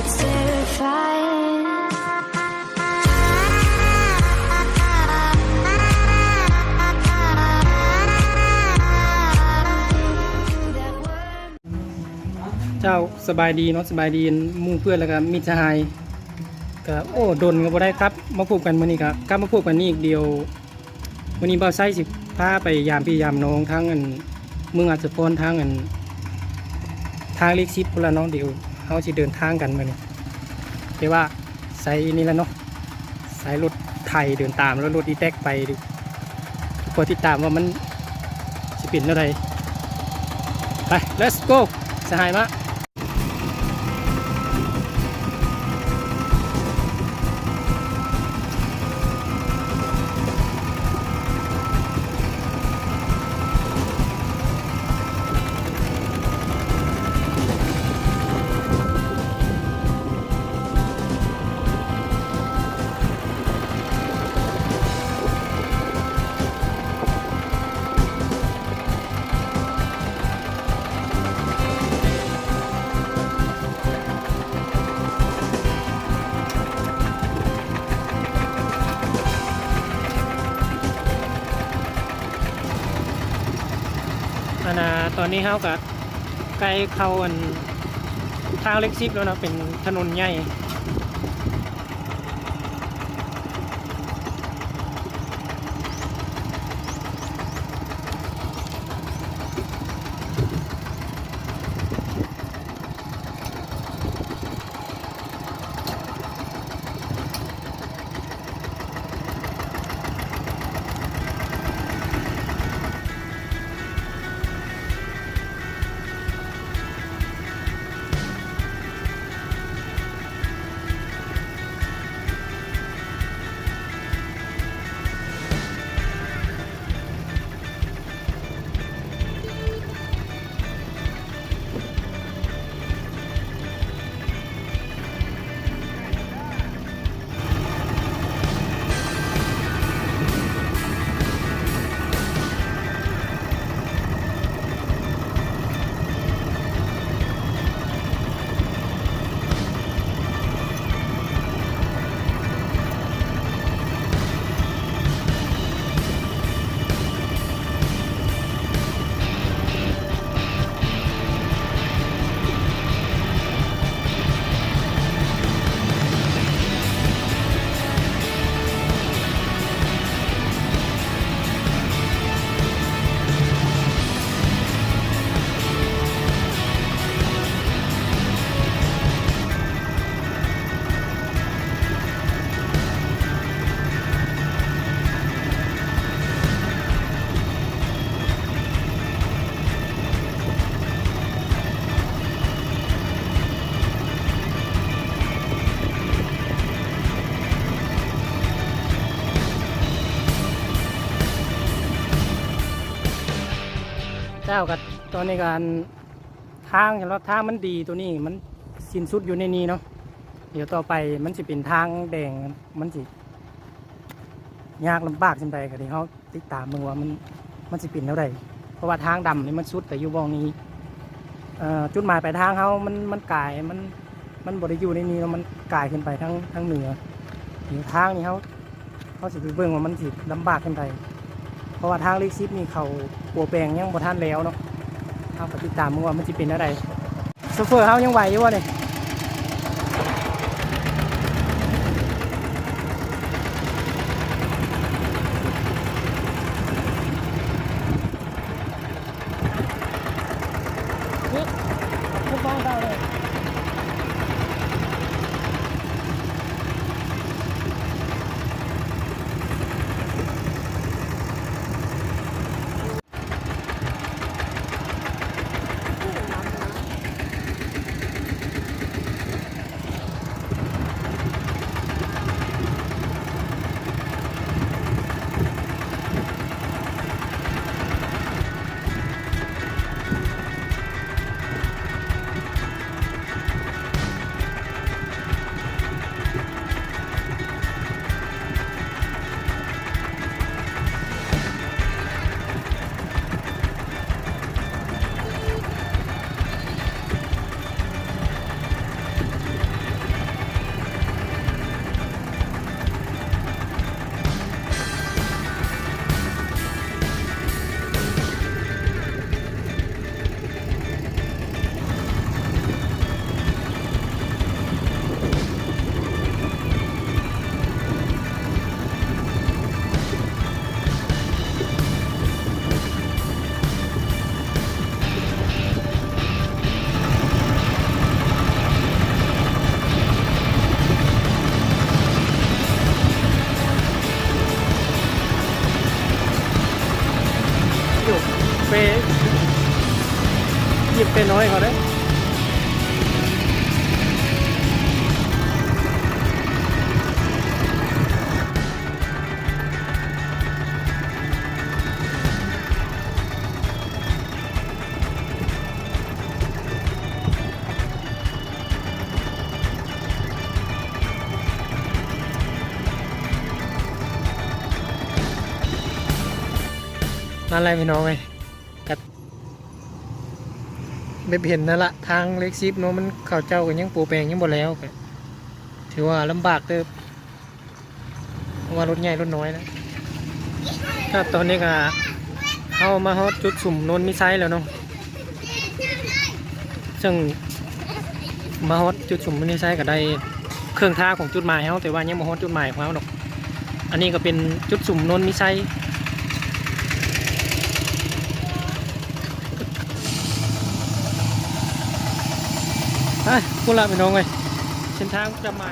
it's terrifying. That word เจ้าสบายดีเนาะสบายดีหมู่เพื่อนแล้วก็มิตรสหายก็โอ้ดนก็บ่ได้ครับมาพบกันมื้อนี้ก็กลับมาพบกันนี่อีกเดียวมื้อนี้บ่าวไซสิพาไปยามพี่ยามน้องทั้งอันเมืองอัศพรทางอันทางเลข10พุ่นละเนาะเดี๋ยวเฮาสิเดินทางกันมื้อนี้แต่ว่าใส่นี่ละเนาะสายรถไถเดินตามแล้วรถอีแท็กไปกดติดตามว่ามันสิเป็นจังไดไป let's go สหายมาตอนนี้เฮาก็ใกล้เข้าอันทางเล็กซิปแล้วเนาะเป็นถนนใหญ่เจ้ากับตอนในการทางสำหรับทางมันดีตัวนี้มันสิ้นสุดอยู่ในนี้เนาะเดี๋ยวต่อไปมันจะเป็นทางแดงมันจะยากลำบากจังใดก็ที่เขาติดตามมึงว่ามันจะเป็นเท่าไหร่เพราะว่าทางดำนี่มันสุดแต่อยู่บองนี้จุดหมายปลายทางเขามันกลายมันบริอยู่ในนี้แล้วมันกลายขึ้นไปทั้งเหนือเดี๋ยวทางนี้เขาสิไปเบิ่งว่ามันสิลำบากขึ้นไปเพราะว่าทางเลขซิปนี่เขาปัวแปลงยังบ่ทันแล้วเนาะเขาก็ติดตามมึงว่ามันจะเป็นอะไรโซเฟอร์เขายังไหวอยู่วะเนี่ยทุกบ้านเราเลย ไปหยิบไปน้อยเขาได้นั่นอะไรพี่น้องเลยกัดไม่เห็นนั่นละทางเล็กซิปเนาะมันเข้าเจ้ากันยังปูแปลงยังบ่แล้วก็ถือว่าลำบากเติบเพราะว่ารถใหญ่รถน้อยนะครับตอนนี้ก็เข้ามาฮอดจุดสุ่มโนนมิไซแล้วเนาะซึ่งมาฮอดจุดสุ่มโนนมิไซก็ได้เครื่องท่าของจุดหมายเขาแต่ว่ายังมาฮอดจุดหมายของเขาหรอกอันนี้ก็เป็นจุดสุ่มโนนมิไซพูดละพี่น้องเลยเส้นทางจะมา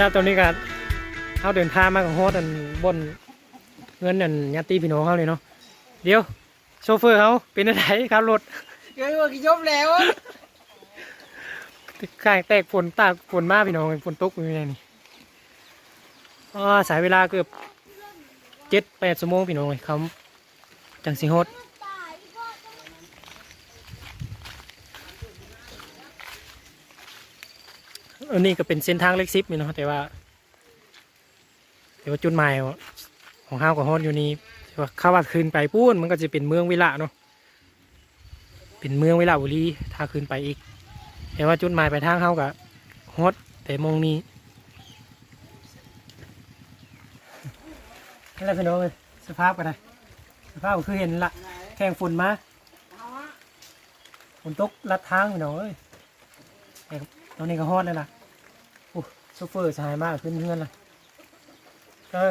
จ้าตอนนี้ก็เขาเดินทางมาของโฮสอันบนเงินอันญาติพี่น้องเขาเลยเนาะเดี๋ยวโชเฟอร์เขาเป็นอะไรครับรถเกิดว่ากี่ยบแล้วข้างแตกฝนตากฝนมากพี่น้องฝนตกอยู่ไงนี่สายเวลาเกือบ7-8 ชั่วโมงพี่น้องเขาจังสิโฮสอันนี้ก็เป็นเส้นทางเล็กซิปนี่เนาะแต่ว่าจุดหมายของเฮากับโฮสอยู่นี่แต่ว่าเข้าว่าคืนไปปุ้นมันก็จะเป็นเมืองวิละเนาะเป็นเมืองวิละบุรีถ้าคืนไปอีกแต่ว่าจุดหมายไปทางเฮากับโฮสแต่มองนี้นั่นแหละพี่น้องเลยสภาพกันเลย สภาพก็คือเห็นละแข่งฝุ่นมาฝนตกลัดทางพี่น้องเอ้ยแต่ตอนนี้ก็ฮอดเลยล่ะโอ้โชเฟอร์สายมากขึ้นเพื่อนละก็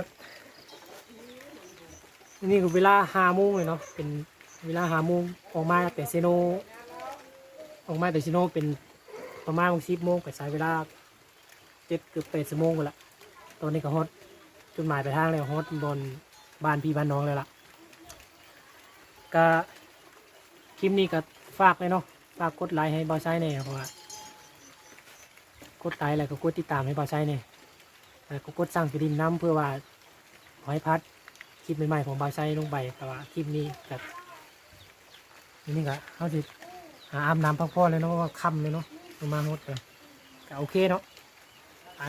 นี่คือเวลา5 โมงเลยเนาะเป็นเวลา5 โมงออกมาแต่เซโนออกมาแต่เซโนเป็นประมาณ10 โมงไปสายเวลา7 เกือบ8 ชั่วโมงกันละตอนนี้ก็ฮอดจุดหมายปลายทางแล้วฮอดบนบ้านพี่บ้านน้องเลยล่ะก็คลิปนี้ก็ฝากเลยเนาะฝากกดไลค์ให้บ่าวไซเนี่ยเพราะว่ากดไลค์แล้วก็กดติดตามให้บ่าวไซเนี่ยแล้วก็กดสั่งกระดิ่งน้ำเพื่อว่าขอให้พัดคลิปใหม่ๆของบ่าวไซลงไปแต่ว่าคลิปนี้แบบนี่ก็เขาสิหาอาบน้ำพักผ่อนเลยเนาะว่าค่ำเลยเนาะลงมาฮดเลยก็โอเคเนาะไป